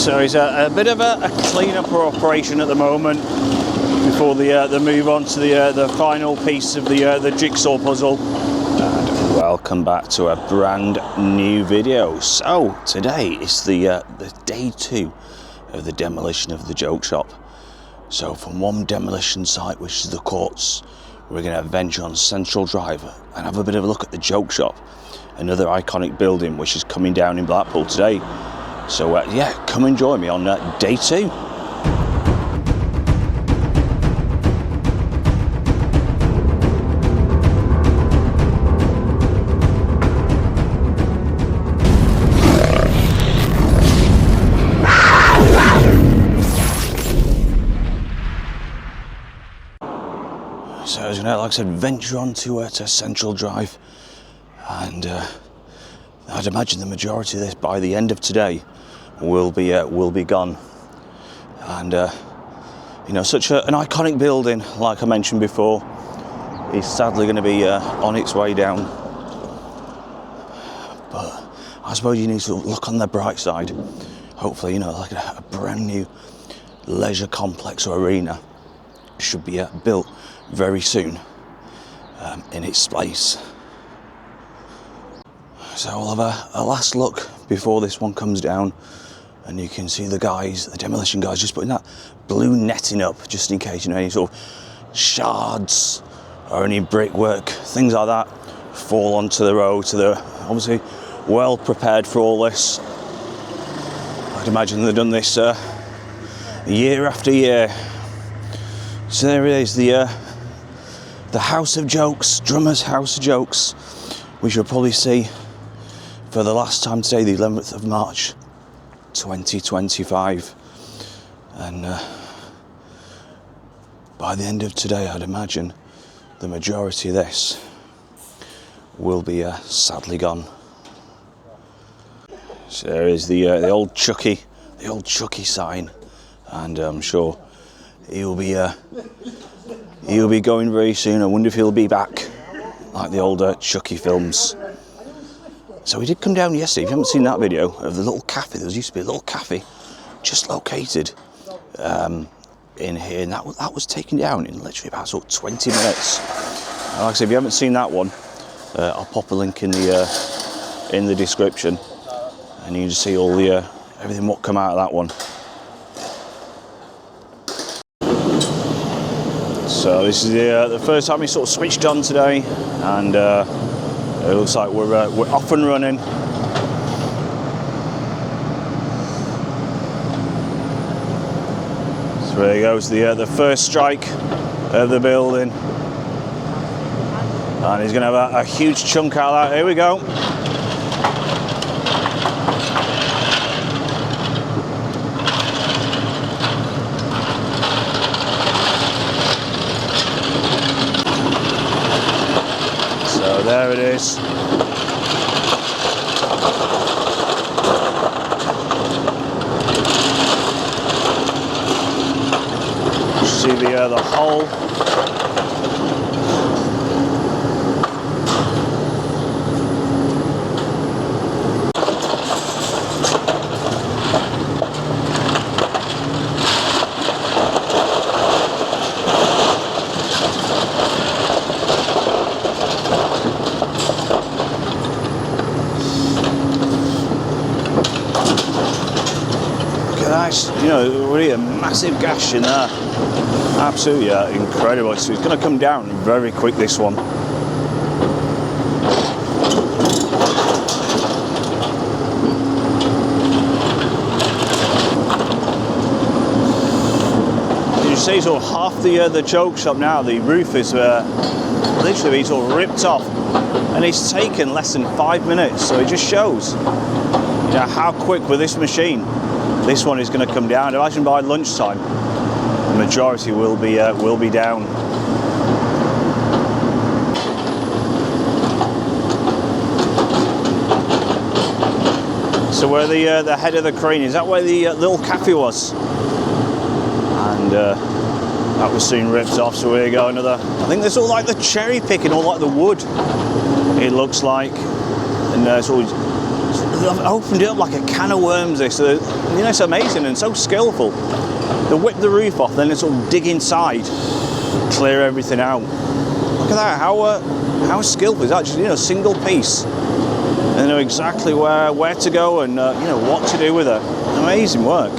So it's a bit of a clean-up operation at the moment before the move on to the final piece of the jigsaw puzzle. And welcome back to a brand new video. So today is the day 2 of the demolition of the joke shop. So from one demolition site, which is the courts, we're going to venture on Central Drive and have a bit of a look at the joke shop, another iconic building which is coming down in Blackpool today. So yeah, come and join me on day 2. So I was going to, like I said, venture on to Central Drive, and I'd imagine the majority of this by the end of today will be gone. And you know, such an iconic building, like I mentioned before, is sadly going to be on its way down. But I suppose you need to look on the bright side. Hopefully, you know, like a brand new leisure complex or arena should be built very soon in its place. So we'll have a last look before this one comes down, and you can see the guys, the demolition guys, just putting that blue netting up just in case, you know, any sort of shards or any brickwork, things like that, fall onto the road. So they're obviously well prepared for all this. I'd imagine they've done this year after year. So there it is, the House of Jokes, Drummer's House of Jokes. We shall probably see for the last time today, the 11th of March 2025, and by the end of today, I'd imagine the majority of this will be sadly gone. So there is the old Chucky sign, and I'm sure he'll be going very soon. I wonder if he'll be back like the older Chucky films. So we did come down yesterday, if you haven't seen that video, of the little cafe. There used to be a little cafe just located in here, and that was taken down in literally about sort of 20 minutes. And like I said, if you haven't seen that one, I'll pop a link in the description, and you can just see all the everything what come out of that one. So this is the first time we sort of switched on today, and it looks like we're off and running. So there goes the first strike of the building, and he's going to have a huge chunk out of that. Here we go. So there it is. See the hole. You know, really a massive gash in there. Absolutely incredible. So it's going to come down very quick, this one. You see sort of half the joke shop now, the roof is literally been sort of ripped off, and it's taken less than 5 minutes. So it just shows, you know, how quick with this machine this one is going to come down. I imagine by lunchtime the majority will be down. So where the head of the crane is, that where the little cafe was, and that was soon ripped off. So here we go, another. I think there's all like the cherry picking, all like the wood, it looks like, and it's all they've opened it up like a can of worms. This, you know, it's amazing and so skillful. They whip the roof off, then they sort of dig inside, clear everything out. Look at that, how skillful is that? Just, you know, single piece. And they know exactly where to go and, you know, what to do with it. Amazing work.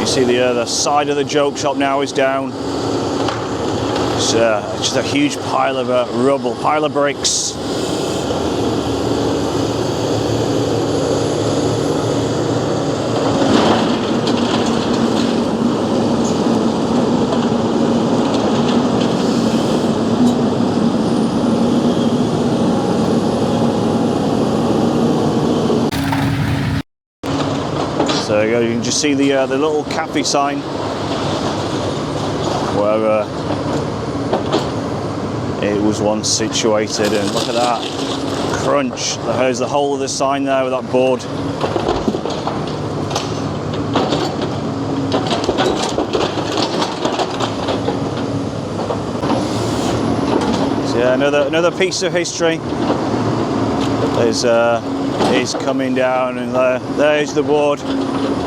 See the side of the joke shop now is down. It's just a huge pile of rubble, pile of bricks. So there you go, you can just see the little cafe sign where it was once situated, and look at that crunch. There's the whole of the sign there with that board. So yeah, another piece of history is coming down, and there's the board.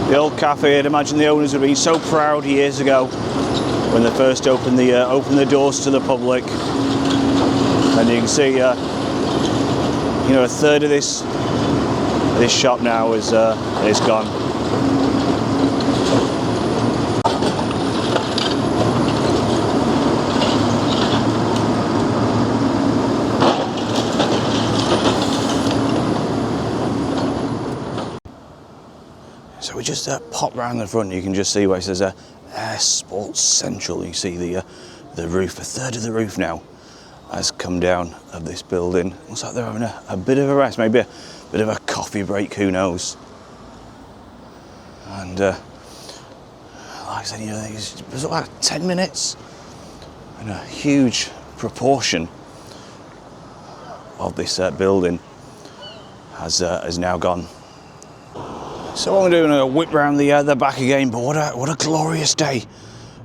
The old cafe. I'd imagine the owners would have been so proud years ago when they first opened the doors to the public. And you can see, you know, a third of this shop now is gone. So we just pop round the front. You can just see where it says Air Sports Central. You see the roof, a third of the roof now has come down of this building. Looks like they're having a bit of a rest, maybe a bit of a coffee break, who knows. And like I said, you know, it was about 10 minutes, and a huge proportion of this building has now gone. So what I'm doing, I'm going to whip round the back again. But what a glorious day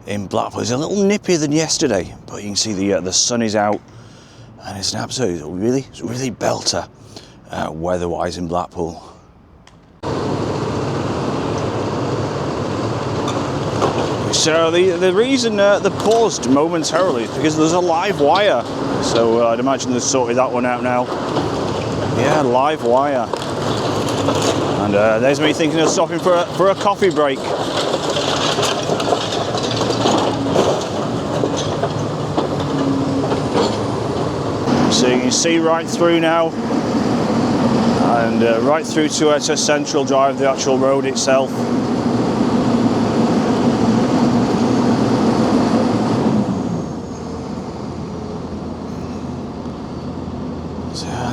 in Blackpool. It's a little nippier than yesterday, but you can see the sun is out, and it's an absolute really belter weather-wise in Blackpool. So the reason they paused momentarily is because there's a live wire. So I'd imagine they've sorted that one out now. Yeah, live wire. And there's me thinking of stopping for a coffee break. So you can see right through now, and right through to Central Drive, the actual road itself.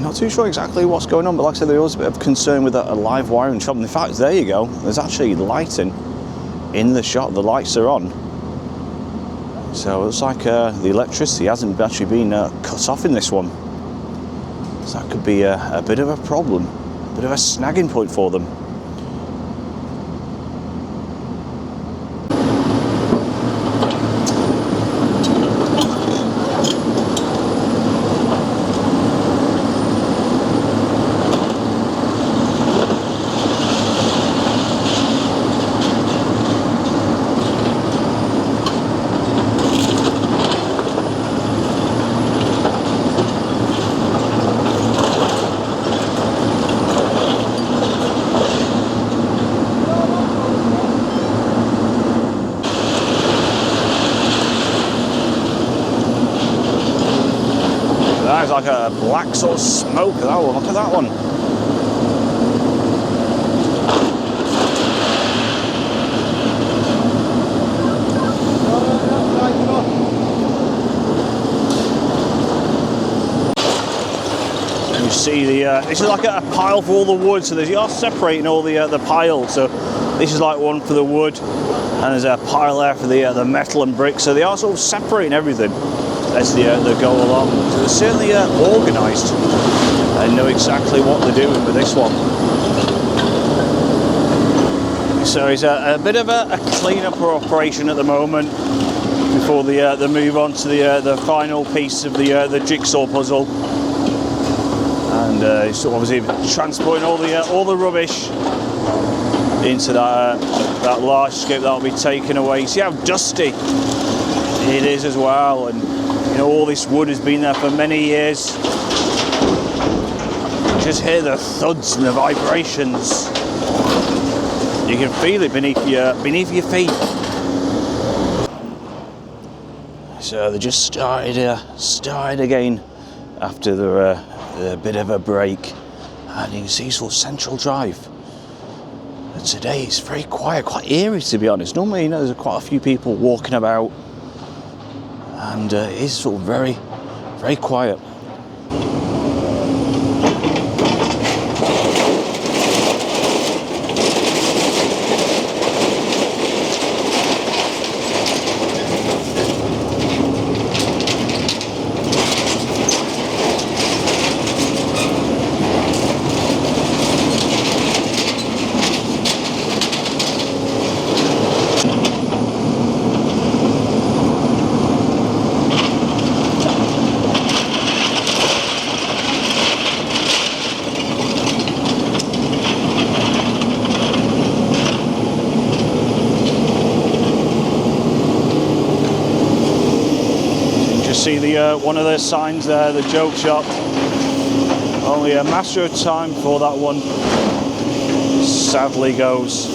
Not too sure exactly what's going on, but like I said, there was a bit of concern with a live wiring shop. And in fact, there you go, there's actually lighting in the shop. The lights are on. So it looks like the electricity hasn't actually been cut off in this one. So that could be a bit of a problem, a bit of a snagging point for them. Like a black sort of smoke. That one, look at that one. see the this is like a pile for all the wood, so you are separating all the piles. So this is like one for the wood, and there's a pile there for the metal and brick. So they are sort of separating everything as they go along. So they're certainly organised and know exactly what they're doing with this one. So it's a bit of a clean-up operation at the moment before the move on to the final piece of the jigsaw puzzle. And so obviously transporting all the rubbish into that large skip that will be taken away. See how dusty it is as well, and you know all this wood has been there for many years. Just hear the thuds and the vibrations. You can feel it beneath your feet. So they just started again after the bit of a break, and you can see sort of Central Drive. And today it's very quiet, quite eerie to be honest. Normally, you know, there's quite a few people walking about, and it is sort of very, very quiet. See the one of the signs there, the joke shop. Only a matter of time before that one sadly goes.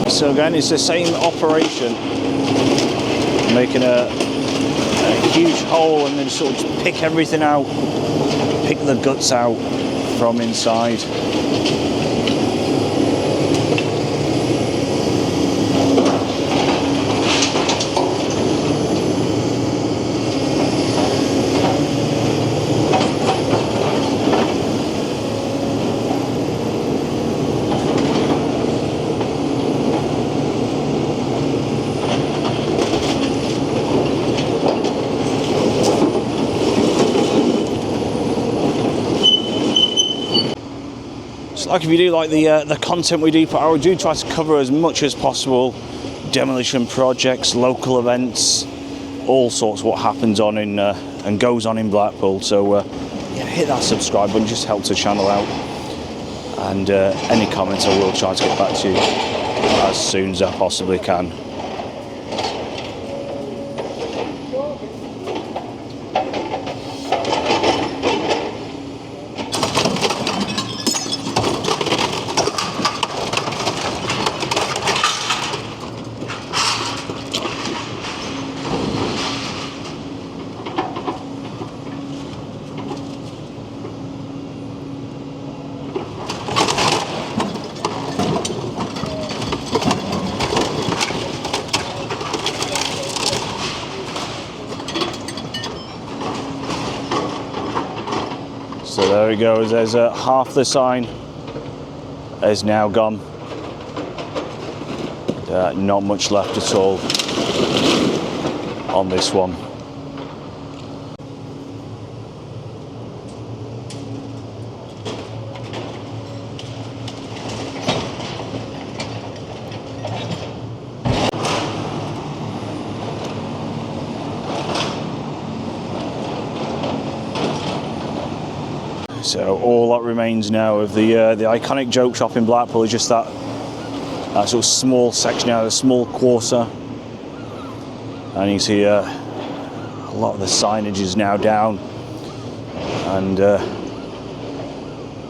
So again, it's the same operation, making a huge hole and then sort of just pick everything out, pick the guts out from inside. Like if you do like the content we do, I do try to cover as much as possible. Demolition projects, local events, all sorts of what happens on in and goes on in Blackpool. So yeah, hit that subscribe button, just helps the channel out. And any comments I will try to get back to you as soon as I possibly can. So there he goes, there's half the sign is now gone. Not much left at all on this one. So all that remains now of the iconic joke shop in Blackpool is just that sort of small section now, a small quarter, and you see a lot of the signage is now down. And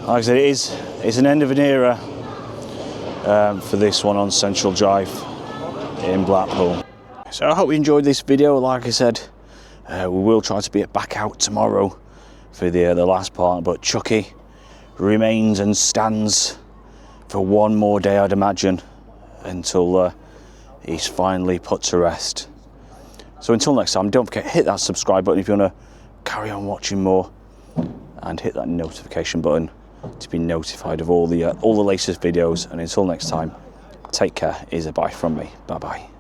like I said, it's an end of an era for this one on Central Drive in Blackpool. So I hope you enjoyed this video. Like I said, We will try to be back out tomorrow for the last part, but Chucky remains and stands for one more day, I'd imagine, until he's finally put to rest. So until next time, don't forget, hit that subscribe button if you want to carry on watching more, and hit that notification button to be notified of all the latest videos. And until next time, take care. Here's a bye from me. Bye bye.